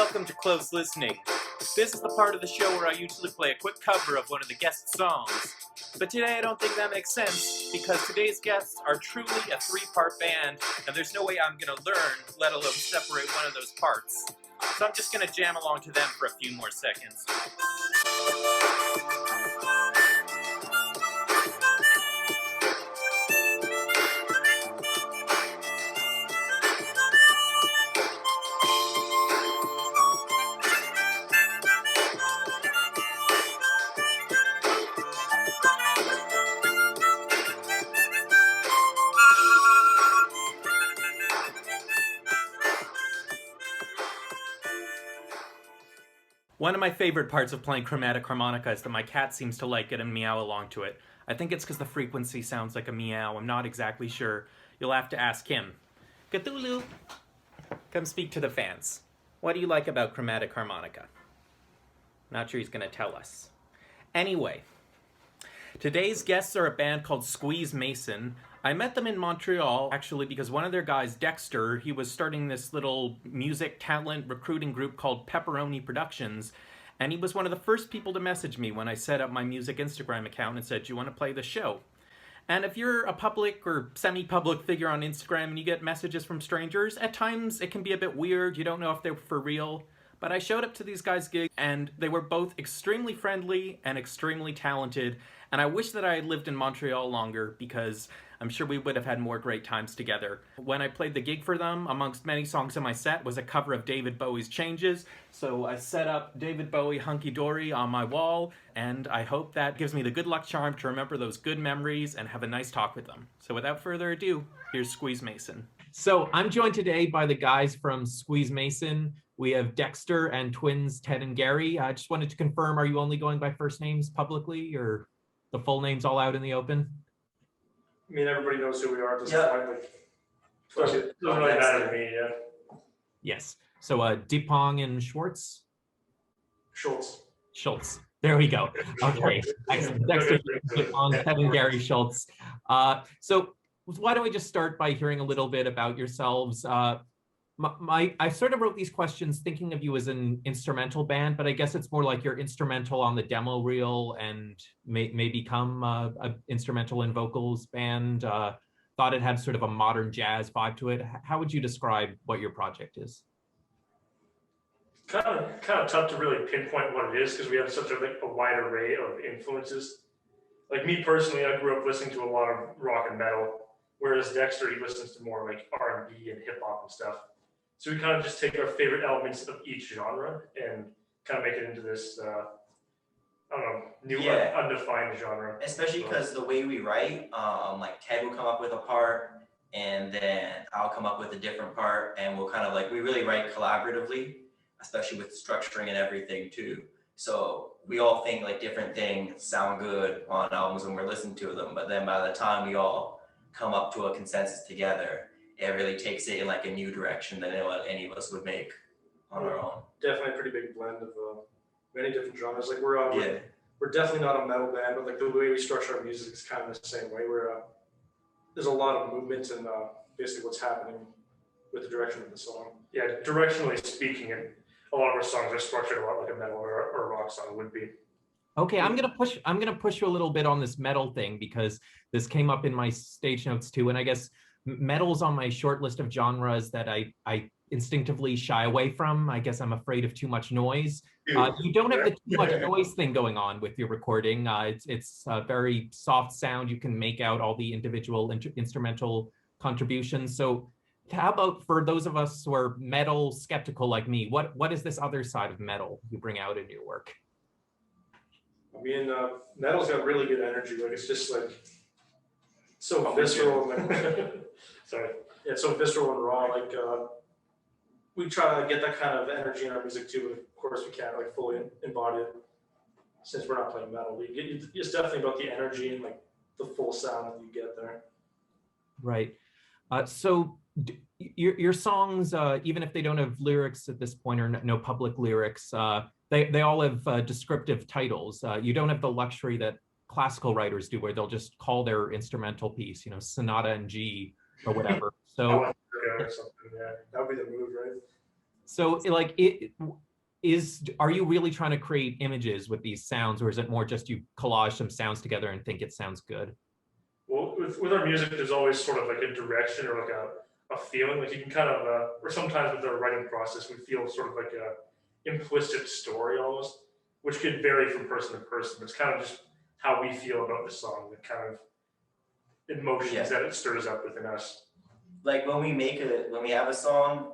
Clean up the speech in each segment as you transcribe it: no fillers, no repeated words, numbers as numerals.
Welcome to Close Listening. This is the part of the show where I usually play a quick cover of one of the guest songs. But today I don't think that makes sense, because today's guests are truly a three-part band, and there's no way I'm going to learn, let alone separate one of those parts. So I'm just going to jam along to them for a few more seconds. One of my favorite parts of playing chromatic harmonica is that my cat seems to like it and meow along to it. I think it's because the frequency sounds like a meow. I'm not exactly sure. You'll have to ask him. Cthulhu, come speak to the fans. What do you like about chromatic harmonica? Not sure he's going to tell us. Anyway, today's guests are a band called Squeeze Mason. I met them in Montreal, actually, because one of their guys, Dexter, he was starting this little music talent recruiting group called Pepperoni Productions, and he was one of the first people to message me when I set up my music Instagram account and said, "Do you want to play the show?" And if you're a public or semi-public figure on Instagram and you get messages from strangers, at times it can be a bit weird. You don't know if they're for real. But I showed up to these guys' gigs, and they were both extremely friendly and extremely talented, and I wish that I had lived in Montreal longer, because I'm sure we would have had more great times together. When I played the gig for them, amongst many songs in my set was a cover of David Bowie's Changes, so I set up David Bowie Hunky Dory on my wall, and I hope that gives me the good luck charm to remember those good memories and have a nice talk with them. So without further ado, here's Squeeze Mason. So I'm joined today by the guys from Squeeze Mason. We have Dexter and twins Ted and Gary. I just wanted to confirm, are you only going by first names publicly, or the full names all out in the open? I mean, everybody knows who we are at this point. Like, it doesn't really matter to me, yeah. Yes. So Dippong and Schulze? Schulze. There we go. Okay. Excellent. Dexter Dippong, Ted and Gary Schulze. So why don't we just start by hearing a little bit about yourselves? I sort of wrote these questions thinking of you as an instrumental band, but I guess it's more like you're instrumental on the demo reel and may become a instrumental and vocals band. Thought it had sort of a modern jazz vibe to it. How would you describe what your project is? Kind of tough to really pinpoint what it is, because we have such a wide array of influences. Like me personally, I grew up listening to a lot of rock and metal, whereas Dexter, he listens to more like R&B and hip hop and stuff. So we kind of just take our favorite elements of each genre and kind of make it into this, I don't know, new undefined genre. Especially because the way we write, like Ted will come up with a part, and then I'll come up with a different part, and we'll kind of like, we really write collaboratively, especially with structuring and everything too. So we all think like different things sound good on albums when we're listening to them, but then by the time we all come up to a consensus together, it really takes it in like a new direction than what any of us would make on our own. Definitely a pretty big blend of many different genres. Like we're definitely not a metal band, but like the way we structure our music is kind of the same way. There's a lot of movement and basically what's happening with the direction of the song. Yeah, directionally speaking, and a lot of our songs are structured a lot like a metal or a rock song would be. Okay, I'm gonna push you a little bit on this metal thing, because this came up in my stage notes too, and I guess metal's on my short list of genres that I instinctively shy away from. I guess I'm afraid of too much noise. You don't have the too much noise thing going on with your recording. It's a very soft sound. You can make out all the individual instrumental contributions. So how about for those of us who are metal skeptical like me, what is this other side of metal you bring out in your work? I mean, metal's got really good energy. Like it's just like so visceral. Sorry. Yeah, it's so visceral and raw. Like we try to get that kind of energy in our music too, but of course we can't like fully embody it since we're not playing metal. It's definitely about the energy and like the full sound that you get there. Right. So your songs, even if they don't have lyrics at this point or no public lyrics, they all have descriptive titles. You don't have the luxury that classical writers do, where they'll just call their instrumental piece, Sonata in G or whatever. So or something, yeah. That would be the move, right? So like are you really trying to create images with these sounds, or is it more just you collage some sounds together and think it sounds good? Well, with our music, there's always sort of like a direction or like a feeling. Like you can kind of, or sometimes with our writing process, we feel sort of like a implicit story almost, which could vary from person to person. It's kind of just how we feel about the song, the kind of emotions that it stirs up within us. Like when we have a song,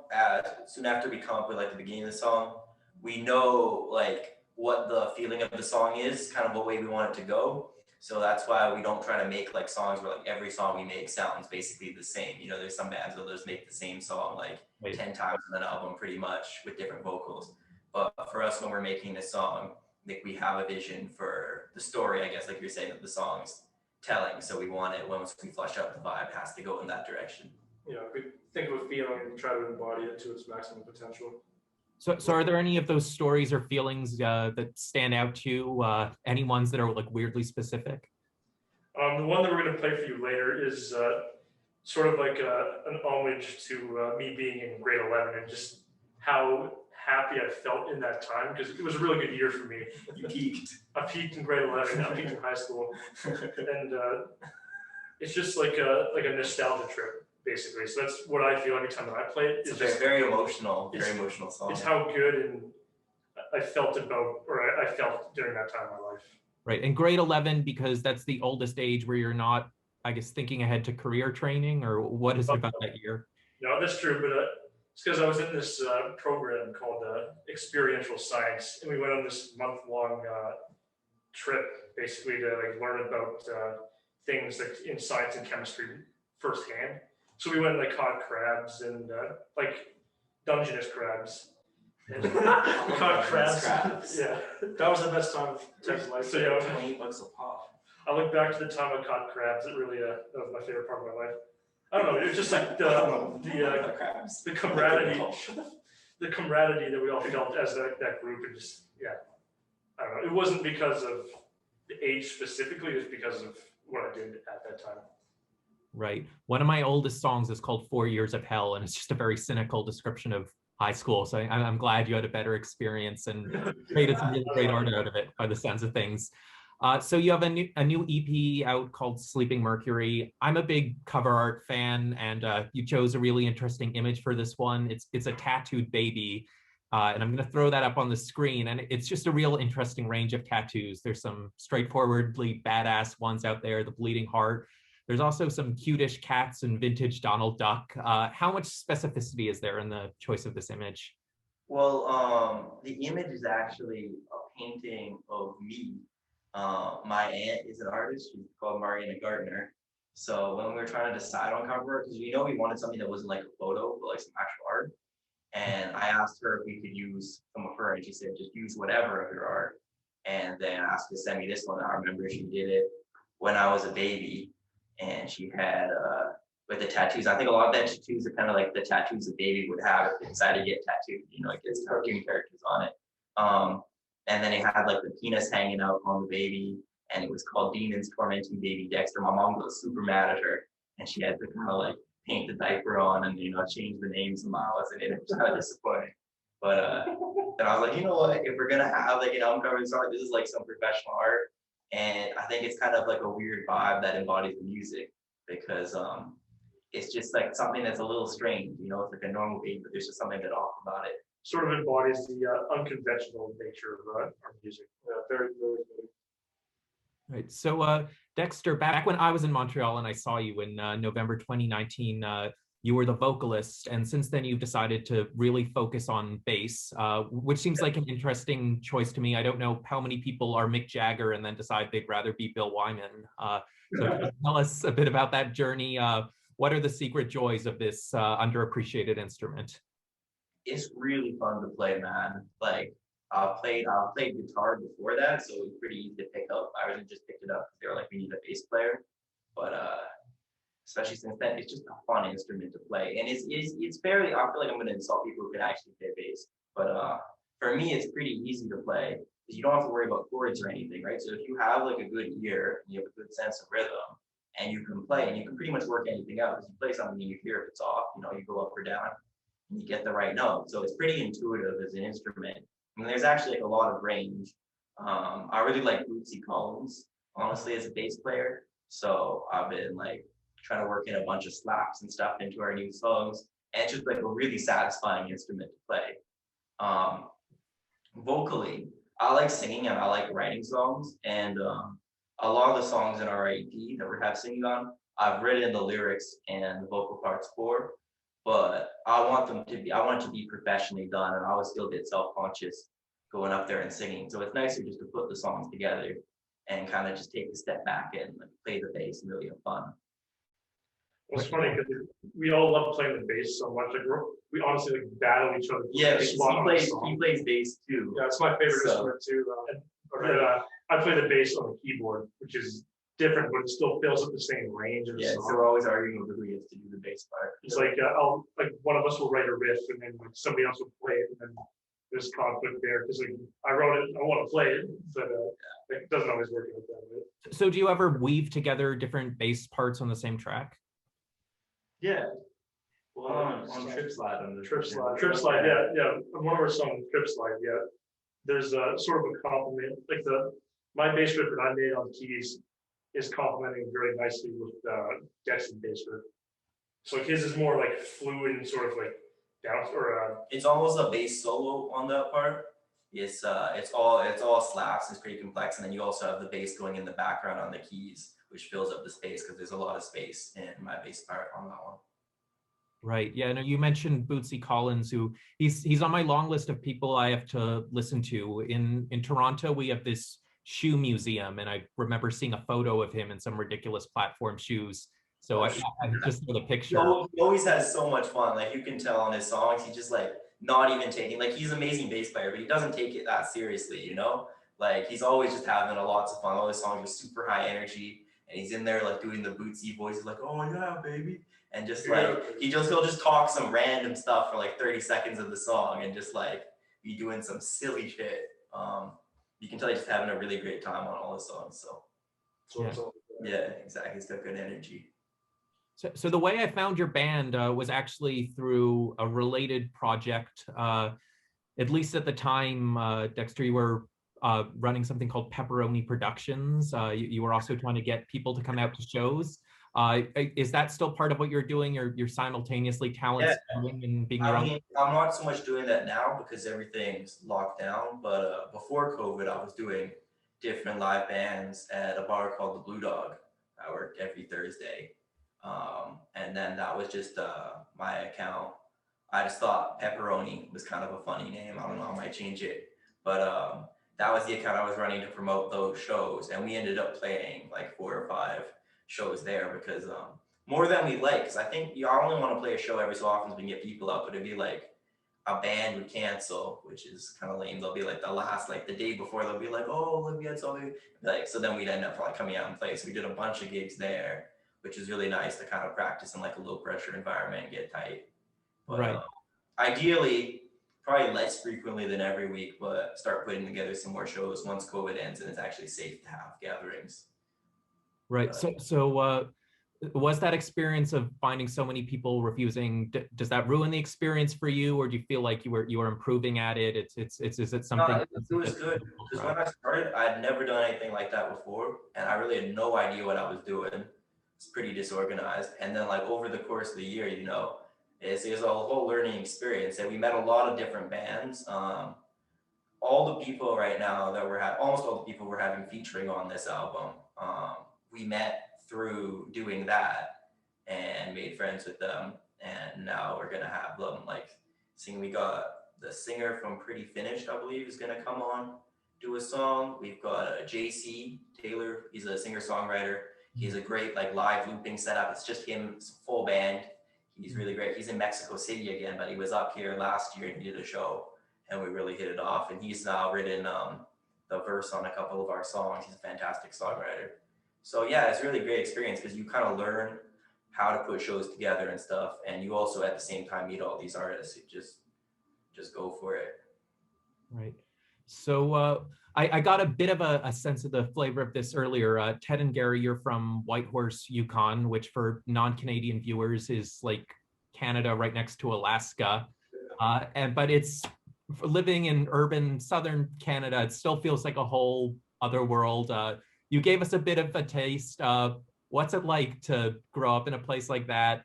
soon after we come up with like the beginning of the song, we know like what the feeling of the song is, kind of what way we want it to go. So that's why we don't try to make like songs where like every song we make sounds basically the same. You know, there's some bands where they'll just make the same song like 10 times on an album pretty much with different vocals. But for us, when we're making a song, like we have a vision for the story, I guess, like you're saying, that the song's telling. So we want it, once we flush out the vibe, it has to go in that direction. You know, if we think of a feeling and try to embody it to its maximum potential. So are there any of those stories or feelings that stand out to you? Any ones that are like weirdly specific? The one that we're going to play for you later is sort of like an homage to me being in grade 11 and just how happy I felt in that time, because it was a really good year for me. You peaked. I peaked in grade 11. I peaked in high school, and it's just like a nostalgia trip, basically. So that's what I feel every time that I play it. It's just very emotional song. It's how good and I felt about, or I felt during that time in my life. Right, and grade 11, because that's the oldest age where you're not, I guess, thinking ahead to career training, or what is it about that year? No, that's true, but it's because I was in this program called Experiential Science, and we went on this month-long trip, basically to like learn about things like in science and chemistry firsthand. So we went and like caught crabs and like Dungeness crabs. And we caught crabs. Yeah, that was the best time of Texas life. So yeah, $20 a pop. I look back to the time I caught crabs. It really that was my favorite part of my life. I don't know. It was just like the camaraderie, the camaraderie that we all felt as that group, and just I don't know. It wasn't because of the age specifically; it was because of what I did at that time. Right. One of my oldest songs is called 4 Years of Hell, and it's just a very cynical description of high school. So I'm glad you had a better experience and created some really great art out of it by the sounds of things. So you have a new EP out called Sleeping Mercury. I'm a big cover art fan, and you chose a really interesting image for this one. It's a tattooed baby, and I'm going to throw that up on the screen. And it's just a real interesting range of tattoos. There's some straightforwardly badass ones out there, the bleeding heart. There's also some cutish cats and vintage Donald Duck. How much specificity is there in the choice of this image? Well, the image is actually a painting of me. My aunt is an artist. She's called Mariana Gardner. So when we were trying to decide on cover, because we know we wanted something that wasn't like a photo, but like some actual art. And I asked her if we could use some of her, and she said, just use whatever of your art. And then I asked her to send me this one. I remember she did it when I was a baby. And she had with the tattoos. I think a lot of the tattoos are kind of like the tattoos a baby would have if they decided to get tattooed. You know, like it's cartoon characters on it. And then it had like the penis hanging out on the baby, and it was called Demons Tormenting Baby Dexter. My mom was super mad at her, and she had to kind of like paint the diaper on and change the name somehow. And it was kind of disappointing. But then I was like, you know what? If we're gonna have like an album cover this art, this is like some professional art. And I think it's kind of like a weird vibe that embodies the music, because it's just like something that's a little strange, it's like a normal beat, but there's just something that off about it. Sort of embodies the unconventional nature of our music. Very, very good. Right. So Dexter, back when I was in Montreal and I saw you in November 2019, you were the vocalist, and since then you've decided to really focus on bass, which seems like an interesting choice to me. I don't know how many people are Mick Jagger and then decide they'd rather be Bill Wyman. So tell us a bit about that journey. What are the secret joys of this underappreciated instrument? It's really fun to play, man. Like I played guitar before that, so it was pretty easy to pick up. I originally just picked it up because they were like, we need a bass player, but especially since then, it's just a fun instrument to play. And it's fairly, I feel like I'm going to insult people who can actually play bass. But for me, it's pretty easy to play because you don't have to worry about chords or anything, right? So if you have like a good ear and you have a good sense of rhythm and you can play, and you can pretty much work anything out, because you play something and you hear if it's off, you go up or down. and you get the right note. So it's pretty intuitive as an instrument. And there's actually like a lot of range. I really like Bootsy Collins, honestly, as a bass player. So I've been like trying to work in a bunch of slaps and stuff into our new songs. And it's just like a really satisfying instrument to play. Um, Vocally, I like singing and I like writing songs. And a lot of the songs in our EP that we have singing on, I've written the lyrics and the vocal parts for, but I want it to be professionally done. And I always feel a bit self-conscious going up there and singing. So it's nicer just to put the songs together and kind of just take a step back and like play the bass and really have fun. Well, it's funny because we all love playing the bass so much. Like we honestly like battle each other. Yeah, because he plays bass too. Yeah, it's my favorite instrument too. I play the bass on the keyboard, which is different, but it still fills up the same range of the song. So we're always arguing over who gets to do the bass part. It's like one of us will write a riff, and then like somebody else will play it, and then there's conflict there because like I wrote it, I want to play it, but it doesn't always work out that way. So do you ever weave together different bass parts on the same track? Yeah. Well, on Trip Slide, Trip Slide, yeah. On one of our songs, Trip Slide, yeah. There's a sort of a compliment, like my bass riff that I made on keys is complementing very nicely with Dexter's bass riff. So his is more like fluid and sort of like down or. It's almost a bass solo on that part. It's all slaps. It's pretty complex, and then you also have the bass going in the background on the keys, which fills up the space because there's a lot of space in my bass part on that one. Right. Yeah. No, you mentioned Bootsy Collins, who he's on my long list of people I have to listen to. In Toronto, we have this shoe museum, and I remember seeing a photo of him in some ridiculous platform shoes. So I just saw the picture. He always has so much fun. Like you can tell on his songs, he just like not even taking, like he's an amazing bass player, but he doesn't take it that seriously, you know? Like he's always just having lots of fun. All his songs are super high energy, and he's in there like doing the Bootsy voice, like, oh yeah, baby. And just like he'll just talk some random stuff for like 30 seconds of the song and just like be doing some silly shit. You can tell he's just having a really great time on all his songs. So yeah, exactly. He's got good energy. So the way I found your band was actually through a related project. At least at the time, Dexter, you were running something called Pepperoni Productions. You were also trying to get people to come out to shows. Is that still part of what you're doing? You're simultaneously talent scouting and being your own? I'm not so much doing that now because everything's locked down. But before COVID, I was doing different live bands at a bar called the Blue Dog. I worked every Thursday. And then that was just my account. I just thought Pepperoni was kind of a funny name. I don't know, I might change it. But that was the account I was running to promote those shows. And we ended up playing like 4 or 5 shows there because more than we like. Because I think I only want to play a show every so often so we can get people out. But it'd be like a band would cancel, which is kind of lame. They'll be like the day before, they'll be like, oh, look, we had something. Like, so then we'd end up like coming out and play. So we did a bunch of gigs there, which is really nice to kind of practice in like a low pressure environment and get tight. But, right. Ideally, probably less frequently than every week, but start putting together some more shows once COVID ends and it's actually safe to have gatherings. Right. So was that experience of finding so many people refusing, does that ruin the experience for you, or do you feel like you were improving at it? Is it something? No, it was good because when I started, I had never done anything like that before, and I really had no idea what I was doing. It's pretty disorganized, and then like over the course of the year, you know, it's a whole learning experience, and we met a lot of different bands. All the people right now that almost all the people we're having featuring on this album, we met through doing that and made friends with them, and now we're gonna have them like sing. We got the singer from Pretty Finished, I believe, is gonna come on, do a song. We've got JC Taylor, he's a singer-songwriter. He's a great like live looping setup. It's just him, it's a full band. He's really great. He's in Mexico City again, but he was up here last year and he did a show and we really hit it off. And he's now written the verse on a couple of our songs. He's a fantastic songwriter. So yeah, it's a really great experience because you kind of learn how to put shows together and stuff. And you also at the same time meet all these artists who just go for it. Right. So I got a bit of a sense of the flavor of this earlier. Ted and Gary, you're from Whitehorse, Yukon, which for non-Canadian viewers is like Canada right next to Alaska. But it's living in urban southern Canada. It still feels like a whole other world. You gave us a bit of a taste. What's it like to grow up in a place like that?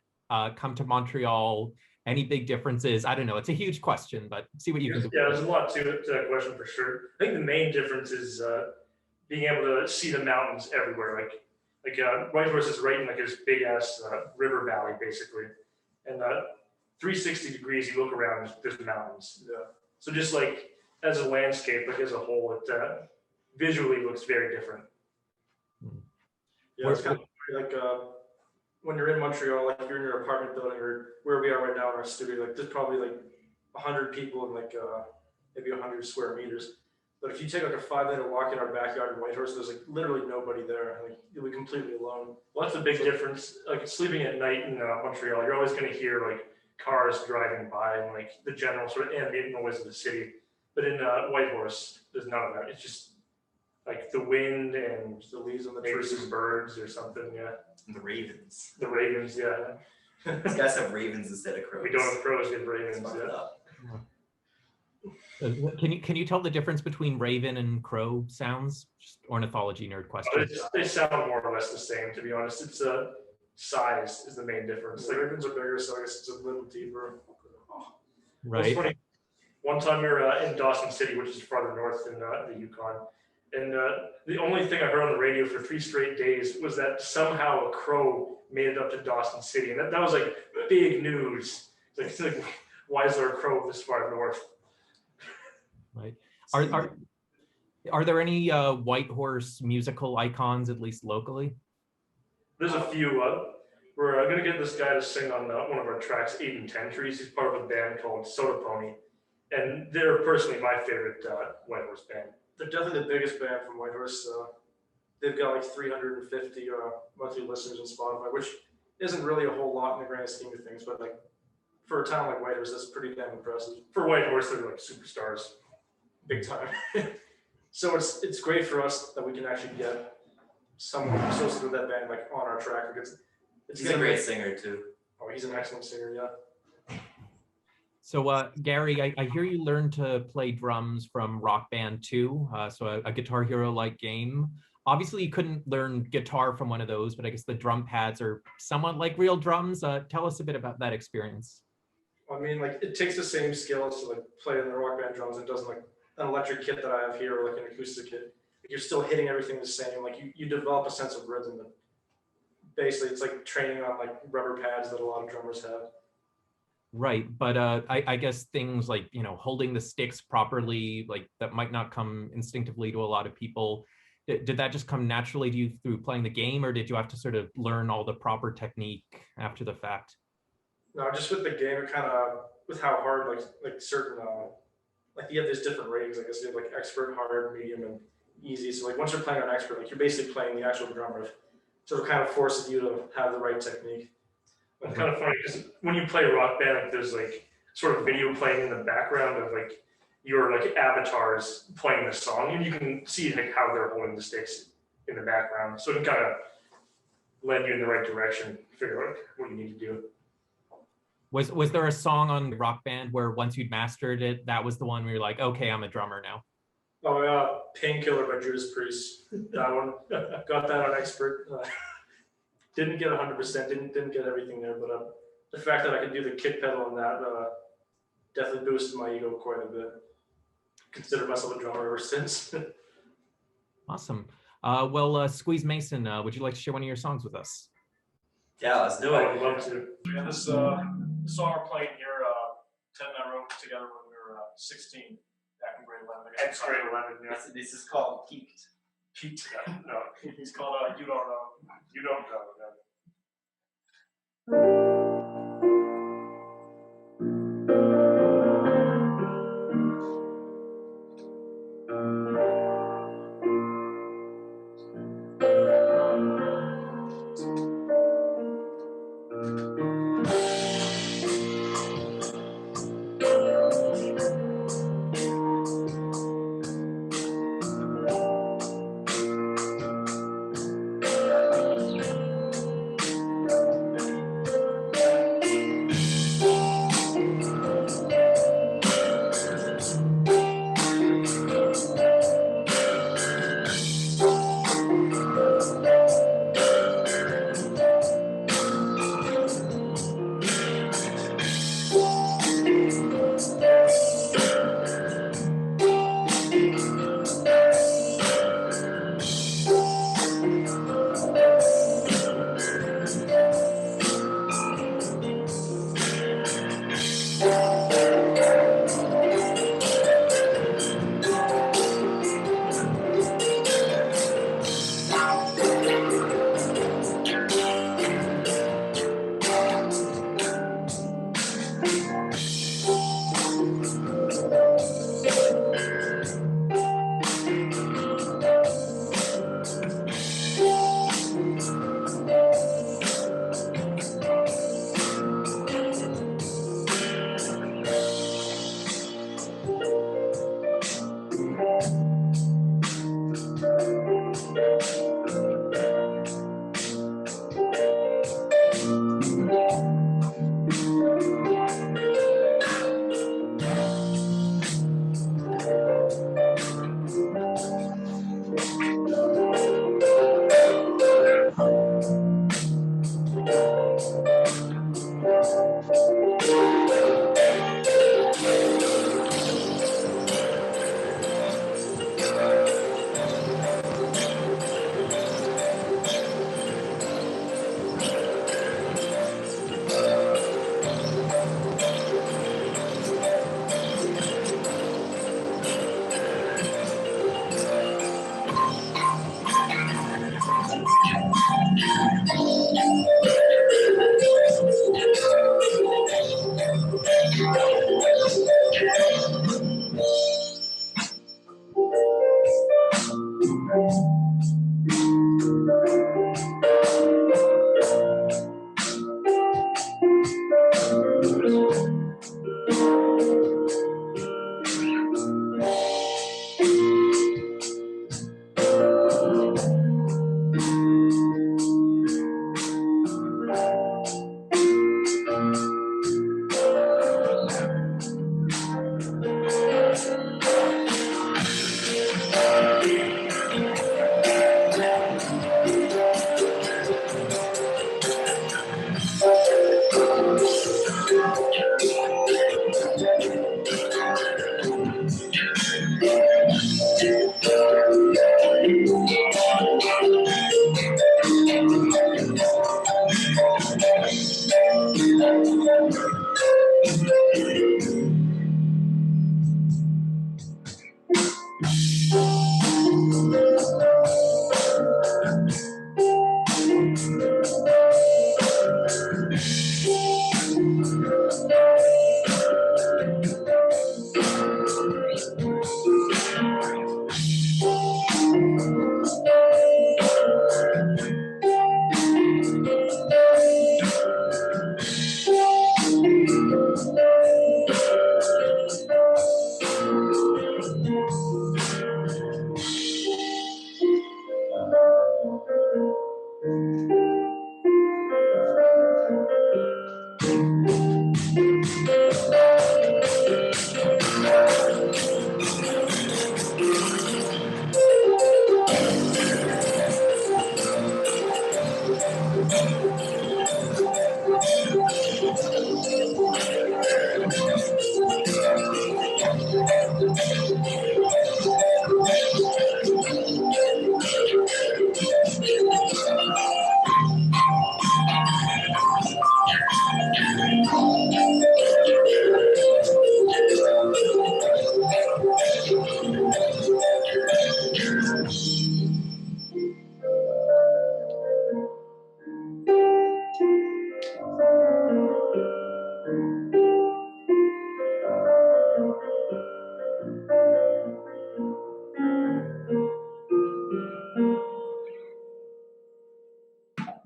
Come to Montreal? Any big differences? I don't know. It's a huge question, but see what you can do. Yeah, there's a lot to that question for sure. I think the main difference is being able to see the mountains everywhere. Whitehorse is right in like this big ass river valley basically, and 360 degrees you look around, there's mountains. Yeah. So just like as a landscape, like as a whole, it visually looks very different. Yeah, it's kind of like when you're in Montreal, like you're in your apartment building or where we are right now in our studio, like there's probably like 100 people in like maybe 100 square meters. But if you take like a 5-minute walk in our backyard in Whitehorse, there's like literally nobody there. Like you'll be completely alone. Well, that's a big difference. Like sleeping at night in Montreal, you're always going to hear like cars driving by and like the general sort of ambient noise of the city. But in Whitehorse, there's none of that. It's just like the wind and the leaves on the maybe trees. some birds or something. Yeah. The ravens. The ravens. Yeah. These guys have ravens instead of crows. We don't have crows, we have ravens. It's fucked Yeah. up. Can you tell the difference between raven and crow sounds? Just ornithology nerd question. They sound more or less the same, to be honest. It's size is the main difference. The ravens are bigger, so I guess it's a little deeper. Right. It's funny. One time we were in Dawson City, which is farther north than the Yukon, and the only thing I heard on the radio for 3 straight days was that somehow a crow made it up to Dawson City, and that was like big news. It's like why is there a crow this far north? Right. Are there any Whitehorse musical icons, at least locally? There's a few. We're going to get this guy to sing on one of our tracks, 8 and 10 Trees. He's part of a band called Soda Pony. And they're personally my favorite Whitehorse band. They're definitely the biggest band from Whitehorse. They've got like 350 monthly listeners on Spotify, which isn't really a whole lot in the grand scheme of things, but like for a town like Whitehorse, that's pretty damn impressive. For Whitehorse, they're like superstars. Big time. So it's great for us that we can actually get someone associated with that band like on our track because He's a great singer too. Oh, he's an excellent singer, yeah. So Gary, I hear you learned to play drums from Rock Band 2, so a Guitar Hero-like game. Obviously, you couldn't learn guitar from one of those, but I guess the drum pads are somewhat like real drums. Tell us a bit about that experience. I mean, like it takes the same skills to like play in the Rock Band drums. It doesn't like an electric kit that I have here or like an acoustic kit. Like, you're still hitting everything the same. Like you develop a sense of rhythm. But basically, it's like training on like rubber pads that a lot of drummers have. Right, but I guess things like, you know, holding the sticks properly, like that might not come instinctively to a lot of people. Did that just come naturally to you through playing the game, or did you have to sort of learn all the proper technique after the fact? No, just with the game, it kind of with how hard like certain like you have these different ratings. I guess you have like expert, hard, medium, and easy. So like once you're playing on expert, like you're basically playing the actual drum riff. So it kind of forces you to have the right technique. It's kind of funny because when you play Rock Band, like, there's like sort of video playing in the background of like your like avatars playing the song, and you can see like how they're holding the sticks in the background. So it can kind of lend you in the right direction, figure out what you need to do. Was there a song on Rock Band where once you'd mastered it, that was the one where you're like, okay, I'm a drummer now? Oh yeah, Painkiller by Judas Priest. That one got that on expert. Didn't get 100%. Didn't get everything there, but the fact that I could do the kick pedal on that definitely boosted my ego quite a bit. Consider myself a drummer ever since. Awesome. Well, Squeeze Mason, would you like to share one of your songs with us? Yeah, let's do I it. would love to. Yeah, this song we're playing here, Ted and I wrote together when we were 16, back in grade 11. It's grade 11, yeah. This is called Peaked. Pete. No, He's called You Don't Know. you don't know. No.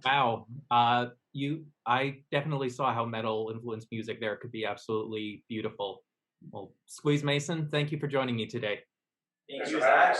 Wow. I definitely saw how metal influenced music there could be absolutely beautiful. Well, Squeeze Mason, thank you for joining me today. Thank you, Zach.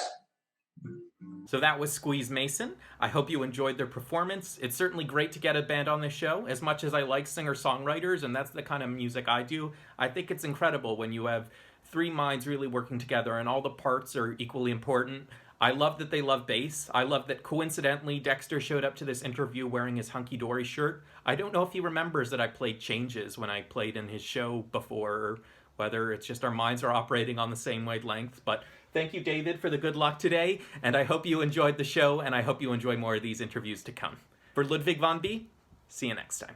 So that was Squeeze Mason. I hope you enjoyed their performance. It's certainly great to get a band on this show. As much as I like singer-songwriters, and that's the kind of music I do, I think it's incredible when you have three minds really working together and all the parts are equally important. I love that they love bass. I love that coincidentally Dexter showed up to this interview wearing his Hunky Dory shirt. I don't know if he remembers that I played Changes when I played in his show before, or whether it's just our minds are operating on the same wavelength, but thank you, David, for the good luck today, and I hope you enjoyed the show, and I hope you enjoy more of these interviews to come. For Ludwig von B, see you next time.